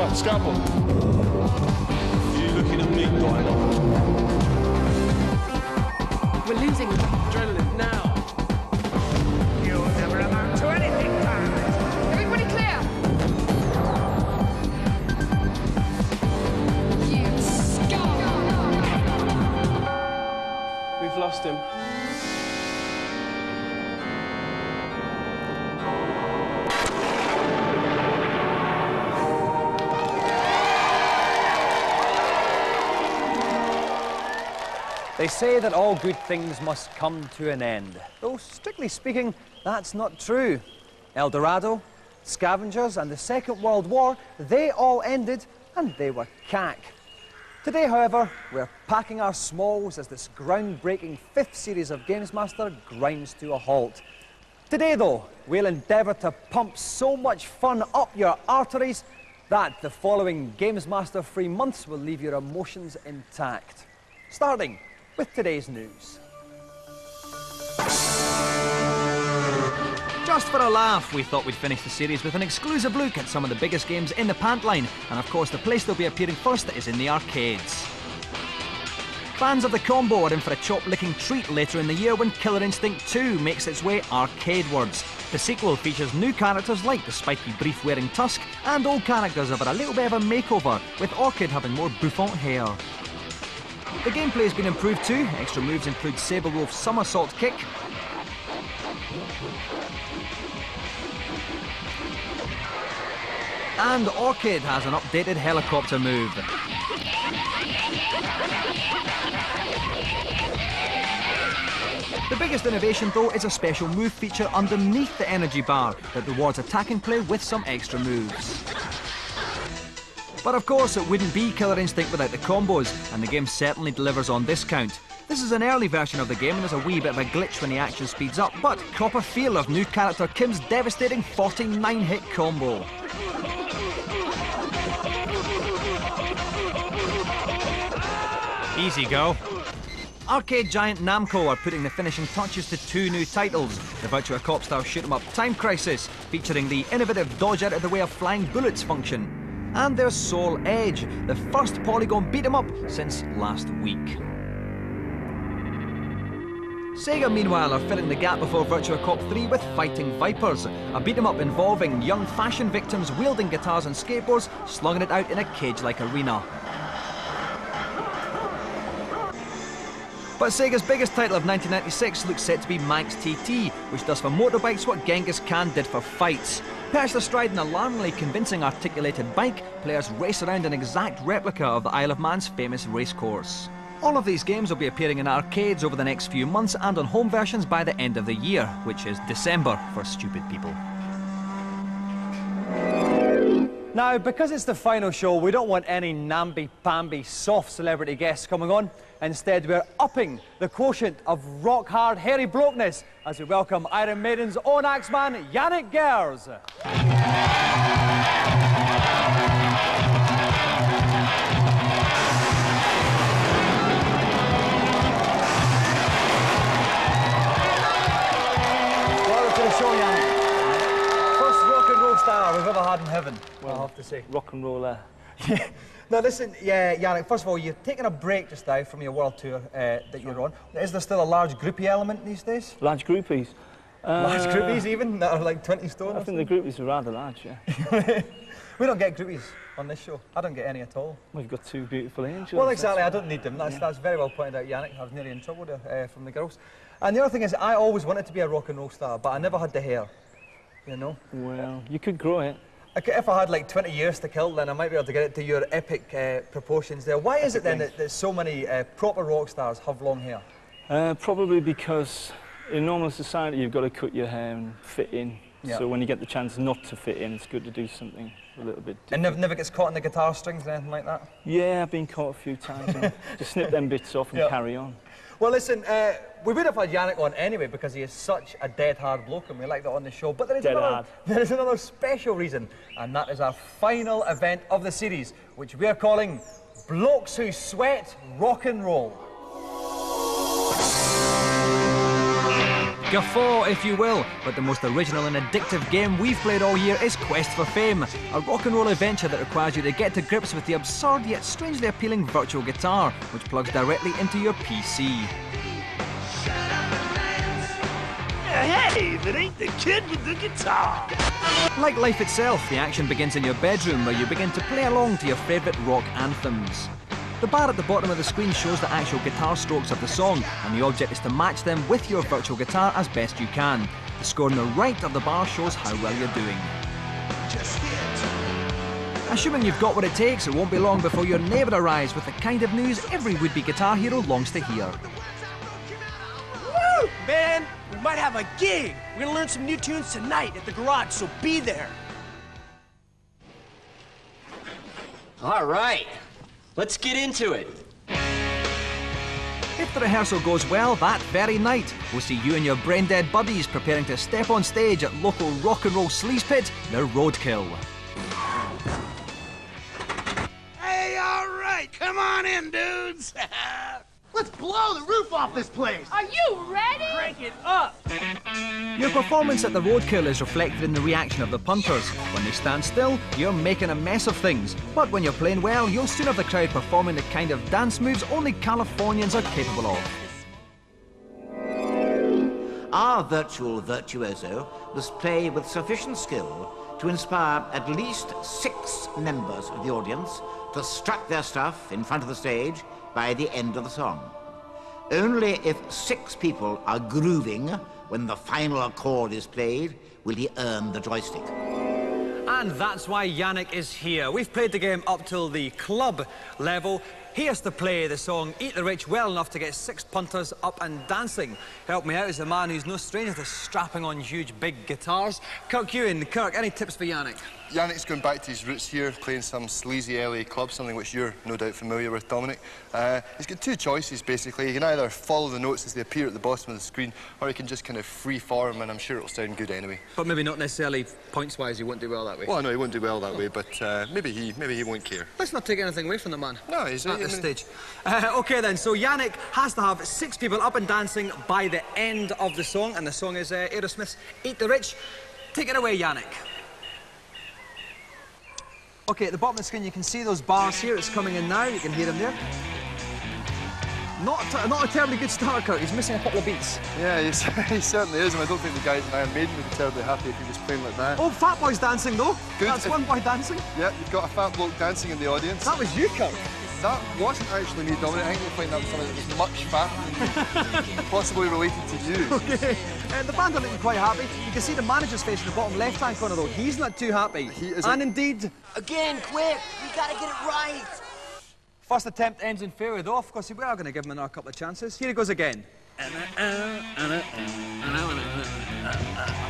Right, scalpel. You looking at me, Dino? We're losing adrenaline now. You'll never amount to anything, Paradise. Everybody clear! You scum! We've lost him. They say that all good things must come to an end, though strictly speaking, that's not true. El Dorado, Scavengers and the Second World War, they all ended and they were cack. Today, however, we're packing our smalls as this groundbreaking 5th series of Gamesmaster grinds to a halt. Today, though, we'll endeavour to pump so much fun up your arteries that the following Gamesmaster free months will leave your emotions intact. Starting with today's news. Just for a laugh, we thought we'd finish the series with an exclusive look at some of the biggest games in the pant line, and of course the place they'll be appearing first is in the arcades. Fans of the combo are in for a chop-licking treat later in the year when Killer Instinct 2 makes its way arcadewards. The sequel features new characters like the spiky brief-wearing Tusk, and old characters have had a little bit of a makeover, with Orchid having more bouffant hair. The gameplay has been improved too. Extra moves include Saberwolf's somersault kick, and Orchid has an updated helicopter move. The biggest innovation though is a special move feature underneath the energy bar that rewards attacking play with some extra moves. But of course it wouldn't be Killer Instinct without the combos, and the game certainly delivers on this count. This is an early version of the game and there's a wee bit of a glitch when the action speeds up, but cop a feel of new character Kim's devastating 49-hit combo. Easy go. Arcade giant Namco are putting the finishing touches to 2 new titles. The Virtua Cop style shoot-'em-up Time Crisis, featuring the innovative dodge out of the way of flying bullets function. And there's Soul Edge, the first polygon beat-'em-up since last week. Sega, meanwhile, are filling the gap before Virtua Cop 3 with Fighting Vipers, a beat-'em-up involving young fashion victims wielding guitars and skateboards, slugging it out in a cage-like arena. But Sega's biggest title of 1996 looks set to be Manx TT, which does for motorbikes what Genghis Khan did for fights. Perched astride an alarmingly convincing articulated bike, players race around an exact replica of the Isle of Man's famous racecourse. All of these games will be appearing in arcades over the next few months and on home versions by the end of the year, which is December for stupid people. Now, because it's the final show, we don't want any namby-pamby soft celebrity guests coming on. Instead, we're upping the quotient of rock-hard, hairy blokeness as we welcome Iron Maiden's own axeman, Janick Gers. Welcome to the show, Janick. First rock and roll star we've ever had in heaven, well, I'll have to say. Rock and roller. Now listen, yeah, Janick, first of all, you've taken a break just now from your world tour that you're on. Is there still a large groupie element these days? Large groupies? Large groupies even, that are like 20 stone? I think the groupies are rather large, yeah. We don't get groupies on this show. I don't get any at all. We've got 2 beautiful angels. Well, exactly, I don't need them. That's very well pointed out, Janick. I was nearly in trouble there from the girls. And the other thing is, I always wanted to be a rock and roll star, but I never had the hair, you know? Well, you could grow it. If I had like 20 years to kill, then I might be able to get it to your epic proportions there. Why is it then that so many proper rock stars have long hair? Probably because in normal society you've got to cut your hair and fit in. Yeah. So when you get the chance not to fit in, it's good to do something a little bit different. And never gets caught in the guitar strings or anything like that? Yeah, I've been caught a few times. And just snip them bits off and carry on. Well, listen, we would have had Janick on anyway because he is such a dead-hard bloke and we like that on the show. But there is another special reason, and that is our final event of the series, which we are calling Blokes Who Sweat Rock and Roll. Guffaw, if you will, but the most original and addictive game we've played all year is Quest for Fame, a rock and roll adventure that requires you to get to grips with the absurd yet strangely appealing virtual guitar, which plugs directly into your PC. Hey, that ain't the kid with the guitar. Like life itself, the action begins in your bedroom where you begin to play along to your favourite rock anthems. The bar at the bottom of the screen shows the actual guitar strokes of the song, and the object is to match them with your virtual guitar as best you can. The score on the right of the bar shows how well you're doing. Assuming you've got what it takes, it won't be long before your neighbour arrives with the kind of news every would-be guitar hero longs to hear. Woo! Man, we might have a gig. We're gonna learn some new tunes tonight at the garage, so be there. All right, let's get into it. If the rehearsal goes well, that very night, we'll see you and your brain-dead buddies preparing to step on stage at local rock and roll sleaze pit, the Roadkill. Hey, all right, come on in, dudes. Let's blow the roof off this place! Are you ready? Crank it up. Your performance at the Roadkill is reflected in the reaction of the punters. When they stand still, you're making a mess of things. But when you're playing well, you'll soon have the crowd performing the kind of dance moves only Californians are capable of. Our virtual virtuoso must play with sufficient skill to inspire at least 6 members of the audience to strut their stuff in front of the stage by the end of the song. Only if 6 people are grooving when the final chord is played will he earn the joystick. And that's why Janick is here. We've played the game up till the club level. He has to play the song Eat the Rich well enough to get 6 punters up and dancing. Help me out as a man who's no stranger to strapping on huge big guitars. Kirk Ewan, Kirk, any tips for Janick? Janick's going back to his roots here, playing some sleazy LA club, something which you're no doubt familiar with, Dominic. He's got 2 choices, basically. He can either follow the notes as they appear at the bottom of the screen, or he can just kind of free-form, and I'm sure it'll sound good anyway. But maybe not necessarily points-wise, he won't do well that way. Well, no, he won't do well that way, but maybe he won't care. Let's not take anything away from the man. No, he's at this stage. OK then, so Janick has to have 6 people up and dancing by the end of the song, and the song is Aerosmith's Eat the Rich. Take it away, Janick. OK, at the bottom of the screen you can see those bars here. It's coming in now, you can hear them there. Not a terribly good start, Kirk. He's missing a couple of beats. Yeah, he certainly is, and I don't think the guys in Iron Maiden would be terribly happy if he was playing like that. Oh, Fat Boy's dancing, though. Good. That's one boy dancing. Yeah, you've got a fat bloke dancing in the audience. That was you, Kirk. That wasn't actually me, Dominic. I think you'll find that was something that was much fatter than possibly related to you. OK. The band are looking quite happy. You can see the manager's face in the bottom left-hand corner, though. He's not too happy. He is. And indeed... Again, quick! We gotta get it right! First attempt ends in failure, though. Of course, we are going to give him another couple of chances. Here he goes again. I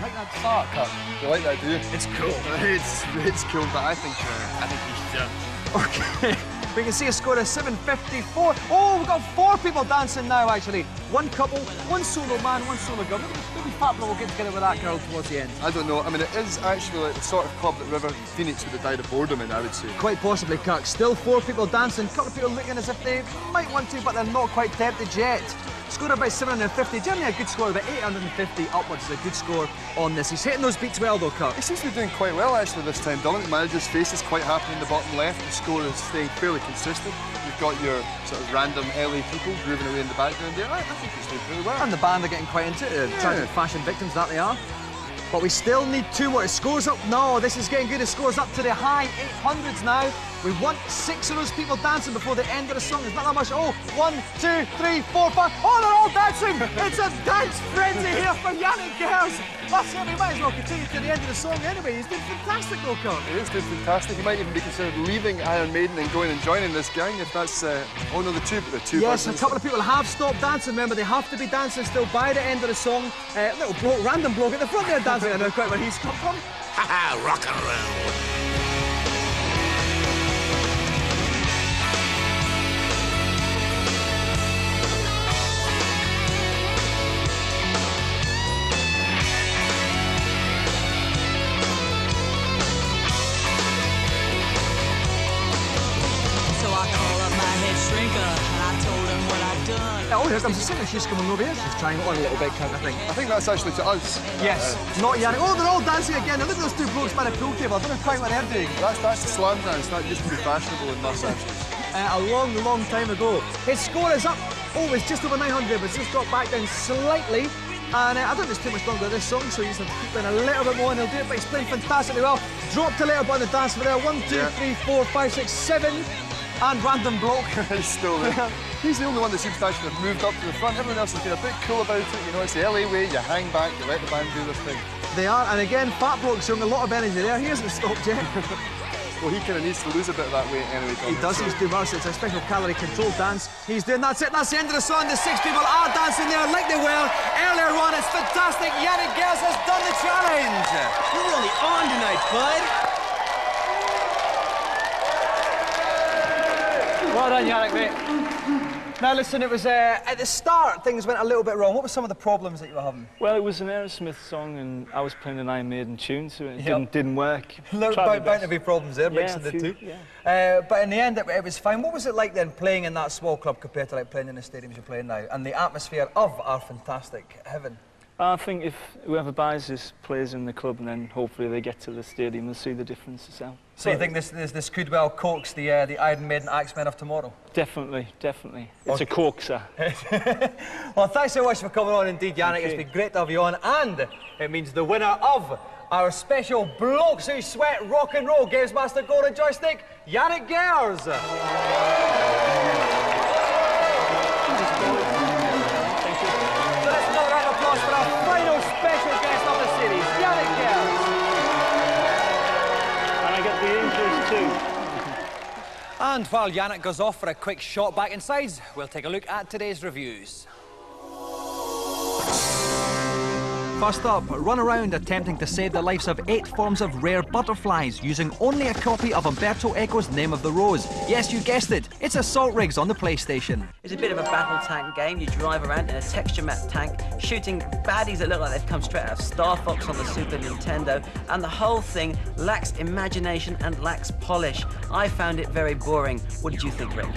like that start, Kirk. You like that, do you? It's cool. It's cool, but I think he should. OK. We can see a score of 754. Oh, we've got 4 people dancing now, actually. 1 couple, 1 solo man, 1 solo girl. Maybe Fat Boy will get together with that girl towards the end. I don't know. I mean, it is actually like the sort of club that River Phoenix would have died of boredom in, I would say. Quite possibly, Kirk. Still 4 people dancing. A couple of people looking as if they might want to, but they're not quite tempted yet. Score about 750. Generally a good score, about 850 upwards is a good score on this. He's hitting those beats well, though, Kirk. He seems to be doing quite well, actually, this time. Dominic, the manager's face is quite happy in the bottom left. The score is staying fairly consistent. You've got your sort of random LA people grooving away in the background there. I think he's doing pretty well. And the band are getting quite into it. Tragic fashion victims that they are. But we still need 2 more. It scores up. No, this is getting good. It scores up to the high 800s now. We want 6 of those people dancing before the end of the song. It's not that much. Oh, 1, 2, 3, 4, 5. Oh, they're all dancing. It's a dance frenzy here for Janick Gers. That's it. We might as well continue to the end of the song anyway. He's doing fantastic, though, Kirk. He is doing fantastic. He might even be considered leaving Iron Maiden and going and joining this gang if that's... oh, no, the 2 Yes, a couple of people have stopped dancing. Remember, they have to be dancing still by the end of the song. Little bloke, random bloke at the front there dancing. I don't know quite where he's come from. Ha-ha, rock and roll. So I call up my head shrinker, and I told him what I'd done. Oh, here comes the singer. She's coming over here. She's trying it on a little bit, I think. I think that's actually to us. Yes, not Janick. Oh, they're all dancing again. Now look at those two blokes by the pool table. I don't know quite what they're doing. That's the slam dance. That used to be fashionable in Los Angeles. A long, long time ago. His score is up. Oh, it's just over 900, but it's just dropped back down slightly. And I don't think there's too much longer of this song, so you just have to keep playing a little bit more and he'll do it, but he's playing fantastically well. Dropped a little bit on the dance floor there. 1, 2, 3, 4, 5, 6, 7. And random bloke. He's still there. He's the only one that seems to actually have moved up to the front. Everyone else has been a bit cool about it. You know, it's the LA way. You hang back, you let the band do their thing. They are, and again, Fat Bloke's showing a lot of energy there. He hasn't stopped yet. Well, he kind of needs to lose a bit of that weight anyway. He does, he's doing well. It's a special calorie control dance. He's doing, that's it, that's the end of the song. The 6 people are dancing there like they were earlier on. It's fantastic. Janick Gers has done the challenge. You're really on tonight, bud. Well done, Janick, mate. Now, listen, it was at the start things went a little bit wrong. What were some of the problems that you were having? Well, it was an Aerosmith song, and I was playing an Iron Maiden tune, so it didn't work. Bound to be problems there, mixing the two. Yeah. But in the end, it was fine. What was it like then, playing in that small club compared to like playing in the stadiums you're playing now, and the atmosphere of our fantastic heaven? I think if whoever buys this plays in the club, and then hopefully they get to the stadium and see the difference as well. So you think this could well coax the Iron Maiden Axemen of tomorrow? Definitely, definitely. It's a coaxer. Well, thanks so much for coming on indeed, Janick. It's been great to have you on, and it means the winner of our special Blokes Who Sweat Rock and Roll Gamesmaster Golden Joystick, Janick Gers. For our final special guest of the series, Janick Gers. And I get the interest too. And while Janick goes off for a quick shot back inside, we'll take a look at today's reviews. First up, run around attempting to save the lives of 8 forms of rare butterflies using only a copy of Umberto Eco's Name of the Rose. Yes, you guessed it, it's Assault Rigs on the PlayStation. It's a bit of a battle tank game. You drive around in a texture map tank, shooting baddies that look like they've come straight out of Star Fox on the Super Nintendo, and the whole thing lacks imagination and lacks polish. I found it very boring. What did you think, Rick?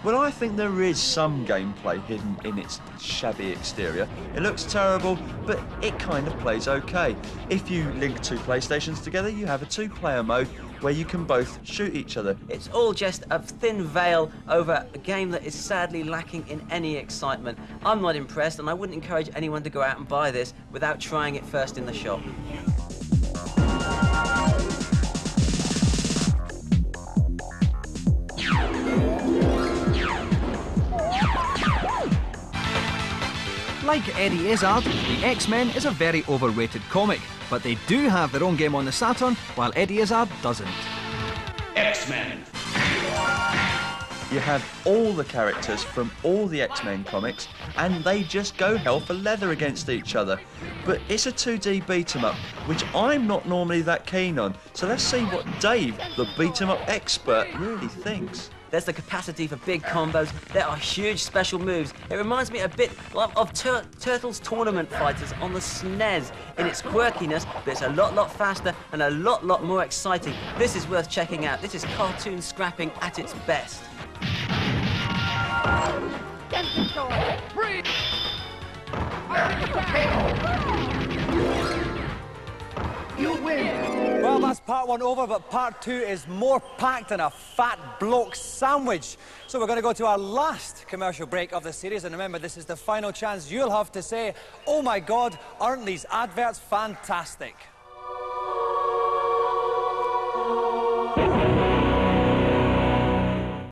Well, I think there is some gameplay hidden in its shabby exterior. It looks terrible, but it kind of plays okay. If you link 2 PlayStations together, you have a 2-player mode where you can both shoot each other. It's all just a thin veil over a game that is sadly lacking in any excitement. I'm not impressed, and I wouldn't encourage anyone to go out and buy this without trying it first in the shop. Like Eddie Izzard, the X-Men is a very overrated comic, but they do have their own game on the Saturn, while Eddie Izzard doesn't. X-Men. You have all the characters from all the X-Men comics, and they just go hell for leather against each other. But it's a 2D beat-em-up, which I'm not normally that keen on. So let's see what Dave, the beat-em-up expert, really thinks. There's the capacity for big combos. There are huge special moves. It reminds me a bit of Turtles Tournament Fighters on the SNES in its quirkiness, but it's a lot faster and a lot more exciting. This is worth checking out. This is cartoon scrapping at its best. Get control! Breathe! You win! Well, that's part 1 over, but part 2 is more packed than a fat bloke sandwich. So we're going to go to our last commercial break of the series, and remember, this is the final chance you'll have to say, oh my God, aren't these adverts fantastic?